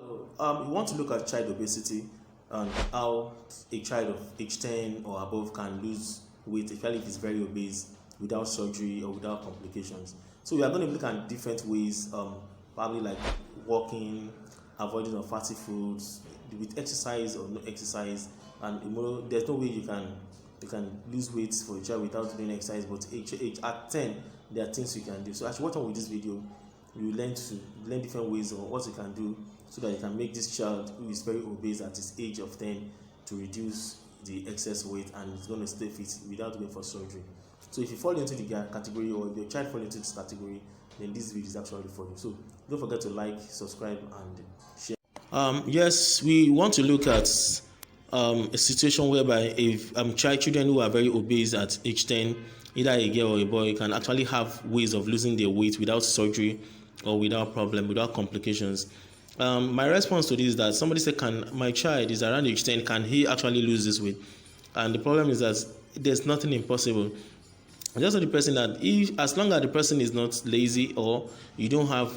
We want to look at child obesity and how a child of age 10 or above can lose weight, especially if it's very obese, without surgery or without complications. So we are going to look at different ways, probably like walking, avoiding of fatty foods, with exercise or no exercise, and there's no way you can lose weight for a child without doing exercise. But at 10, there are things you can do. So as you watch on with this video, you learn different ways of what you can do so that you can make this child who is very obese at his age of 10 to reduce the excess weight and is going to stay fit without going for surgery. So if you fall into the category, or if your child fall into this category, then this video is actually for you. So don't forget to like, subscribe, and share. Yes, we want to look at a situation whereby if children who are very obese at age 10, either a girl or a boy, can actually have ways of losing their weight without surgery or without problem, without complications. My response to this is that somebody said, can my child is around age 10, can he actually lose this weight? And the problem is that there's nothing impossible. Just so the person that if, as long as the person is not lazy or you don't have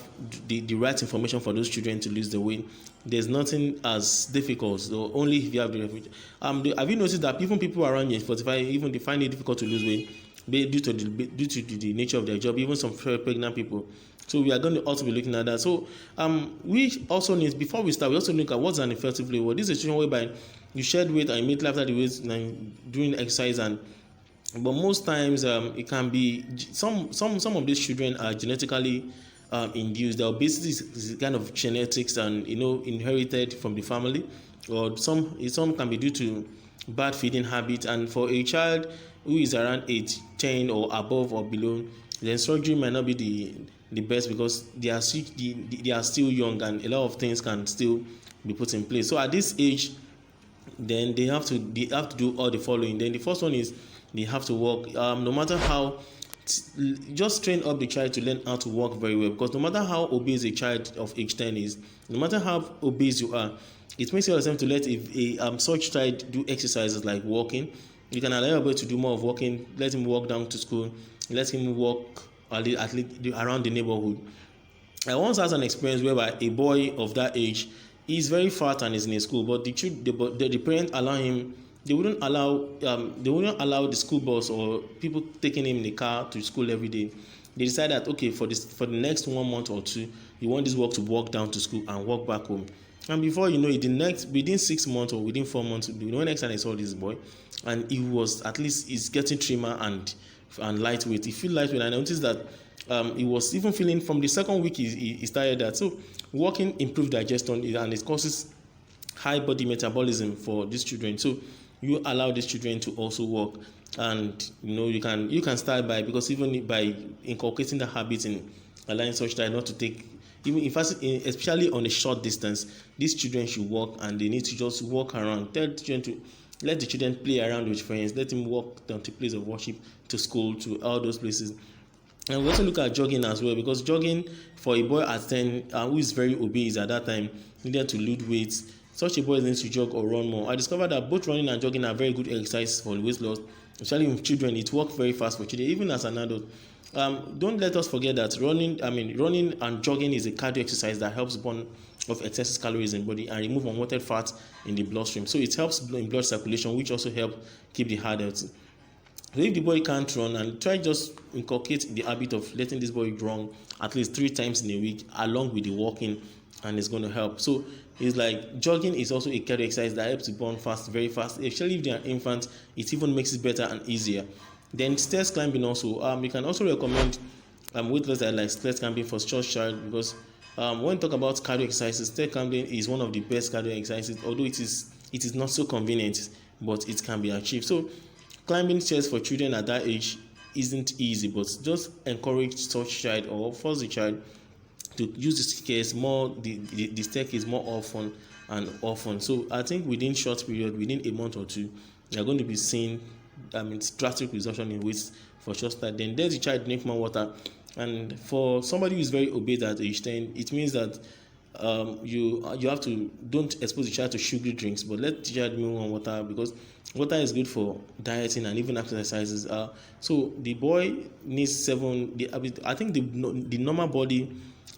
the right information for those children to lose the weight, there's nothing as difficult. So only if you have have you noticed that even people around age 45, even they find it difficult to lose weight due to the nature of their job, even some pregnant people. So we are going to also be looking at that. So we also need, before we start, we also look at what's an effective way. Well, this is a situation whereby you shed weight and immediately after the weight doing exercise, but most times it can be some of these children are genetically induced. The obesity is kind of genetics and inherited from the family, or some can be due to bad feeding habits. And for a child who is around age 10 or above or below, then surgery might not be the best because they are still young and a lot of things can still be put in place. So at this age, then they have to do all the following. Then the first one is they have to walk. No matter how, just train up the child to learn how to walk very well, because no matter how obese a child of age 10 is, no matter how obese you are, it makes sense to let a such child do exercises like walking. You can allow your boy to do more of walking, let him walk down to school, let him walk at least around the neighborhood. I once had an experience whereby a boy of that age is very fat and is in a school, but the parents allow him. They wouldn't allow the school bus or people taking him in the car to school every day. They decided that okay, for the next 1 month or two, you want this work to walk down to school and walk back home. And before you know it, within 6 months or within 4 months, next time I saw this boy, and he was at least he's getting trimmer and lightweight. He feel lightweight, and I noticed that he was even feeling from the second week he started that. So walking improved digestion and it causes high body metabolism for these children. So you allow these children to also walk, and you can start by, because even by inculcating the habit in allowing such child not to take, even in fact, especially on a short distance, these children should walk, and they need to just walk around. Tell the children to let the children play around with friends, let them walk down to place of worship, to school, to all those places. And we also look at jogging as well, because jogging for a boy at 10 who is very obese at that time needed to lose weight. Such a boy needs to jog or run more. I discovered that both running and jogging are very good exercise for weight loss, especially with children. It works very fast for children, even as an adult. Don't let us forget that running and jogging is a cardio exercise that helps burn of excess calories in the body and remove unwanted fat in the bloodstream. So it helps in blood circulation, which also helps keep the heart healthy. So if the boy can't run, and try just inculcate the habit of letting this boy run at least 3 times in a week along with the walking, and it's going to help. So it's like jogging is also a cardio exercise that helps to burn fast, very fast. Especially if they are infants, it even makes it better and easier. Then stairs climbing also. You can also recommend weight loss like stairs climbing for short child, because when we talk about cardio exercises, stairs climbing is one of the best cardio exercises. Although it is not so convenient, but it can be achieved. So climbing stairs for children at that age isn't easy, but just encourage such child or force the child to use the staircase more, the staircase more often and often. So I think within short period, within a month or two, you are going to be seeing drastic reduction in weight for short time. Then there's the child drink more water, and for somebody who is very obese at age 10, it means that you have to don't expose the child to sugary drinks, but let the child drink on water, because water is good for dieting and even after exercises. So the boy needs I think the normal body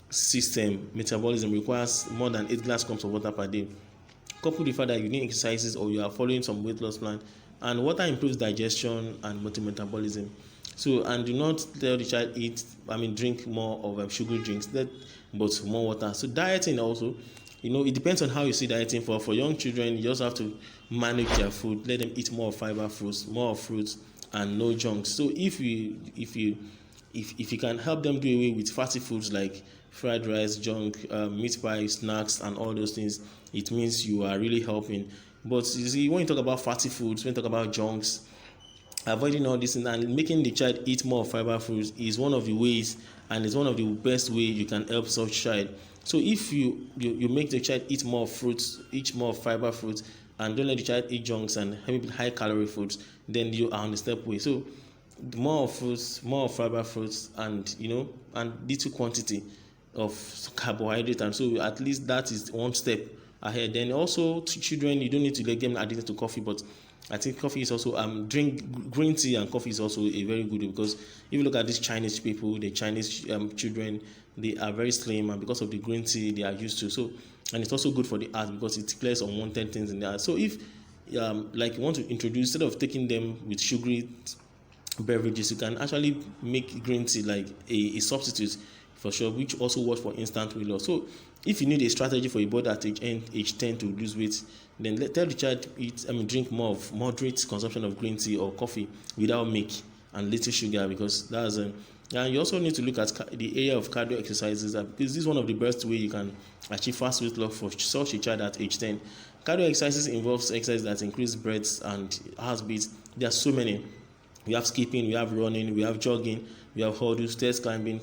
system metabolism requires more than 8 glass cups of water per day. Coupled with the fact that you need exercises or you are following some weight loss plan, and water improves digestion and metabolism. So, and do not tell the child drink more of sugary drinks, but more water. So dieting also, it depends on how you see dieting. For young children, you just have to manage their food, let them eat more of fiber fruits, more of fruits, and no junks. So if you can help them do away with fatty foods like fried rice, junk, meat pie, snacks, and all those things, it means you are really helping. But you see, when you talk about fatty foods, when you talk about junks, avoiding all this and making the child eat more fiber foods is one of the ways, and is one of the best way you can help such child. So if you make the child eat more fruits, eat more fiber fruits, and don't let the child eat junks and maybe high calorie foods, then you are on the step way. So more of fruits, more of fiber fruits, and little quantity of carbohydrate, and so at least that is one step ahead. Then also to children, you don't need to let them addicted to coffee, but I think coffee is also drink green tea, and coffee is also a very good way, because if you look at these Chinese people, the Chinese children, they are very slim, and because of the green tea they are used to. So, and it's also good for the heart because it clears unwanted things in the heart. So if like you want to introduce, instead of taking them with sugary beverages, you can actually make green tea like a substitute for sure, which also works for instant weight loss. So if you need a strategy for a body at age 10 to lose weight, then tell the child drink more of moderate consumption of green tea or coffee without milk and little sugar, because that's and you also need to look at the area of cardio exercises, because this is one of the best way you can achieve fast weight loss for such a child at age 10. Cardio exercises involves exercises that increase breaths and heartbeats. There are so many. We have skipping, we have running, we have jogging, we have hurdles, stairs climbing,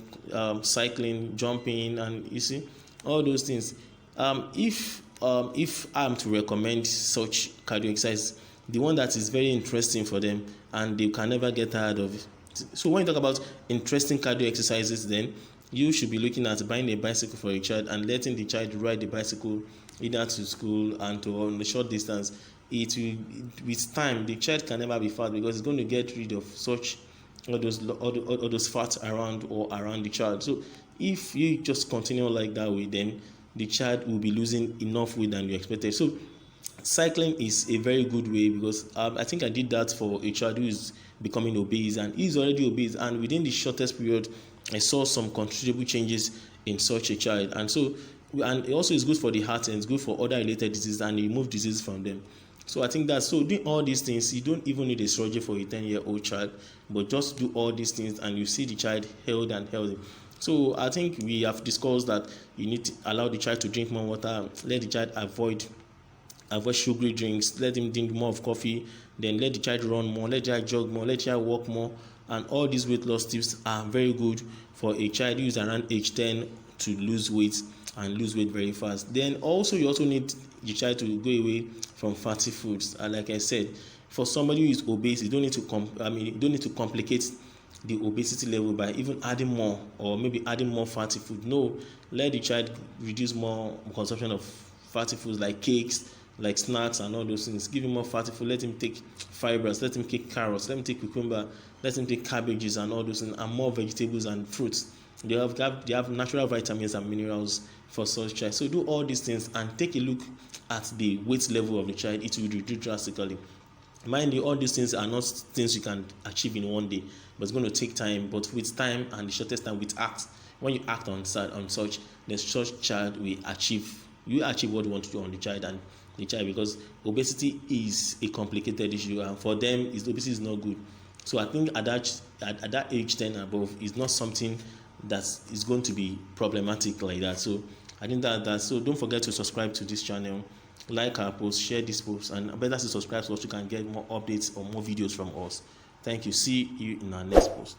cycling, jumping, and you see all those things. If I'm to recommend such cardio exercise, the one that is very interesting for them and they can never get tired of it. So when you talk about interesting cardio exercises, then you should be looking at buying a bicycle for a child and letting the child ride the bicycle either to school and to on a short distance. It will, with time, the child can never be fat, because it's going to get rid of such all those fats around the child. So if you just continue like that way, then the child will be losing enough weight than you expected. So cycling is a very good way, because I think I did that for a child who is becoming obese, and he's already obese, and within the shortest period I saw some considerable changes in such a child. And so, and it also is good for the heart, and it's good for other related diseases, and remove diseases from them. So I think that, so doing all these things, you don't even need a surgery for a 10-year-old child, but just do all these things and you see the child healthy. So I think we have discussed that you need to allow the child to drink more water, let the child avoid sugary drinks, let him drink more of coffee, then let the child run more, let the child jog more, let the child walk more. And all these weight loss tips are very good for a child who is around age 10 to lose weight, and lose weight very fast. Then also you also need the child to go away from fatty foods. And like I said, for somebody who is obese, you don't need to complicate the obesity level by even adding more, or maybe adding more fatty food. No, let the child reduce more consumption of fatty foods like cakes, like snacks, and all those things. Give him more fatty food. Let him take fibers. Let him take carrots. Let him take cucumber. Let him take cabbages and all those things, and more vegetables and fruits. They have natural vitamins and minerals for such child. So do all these things and take a look at the weight level of the child. It will reduce drastically. Mind you, all these things are not things you can achieve in one day, but it's going to take time. But with time, and the shortest time with when you act on such, the such child will achieve what you want to do on the child, and the child, because obesity is a complicated issue, and for them obesity is not good. So I think at that age 10 and above is not something that is going to be problematic like that. So I think that so don't forget to subscribe to this channel, like our posts, share this post, and better to subscribe so that you can get more updates or more videos from us. Thank you. See you in our next post.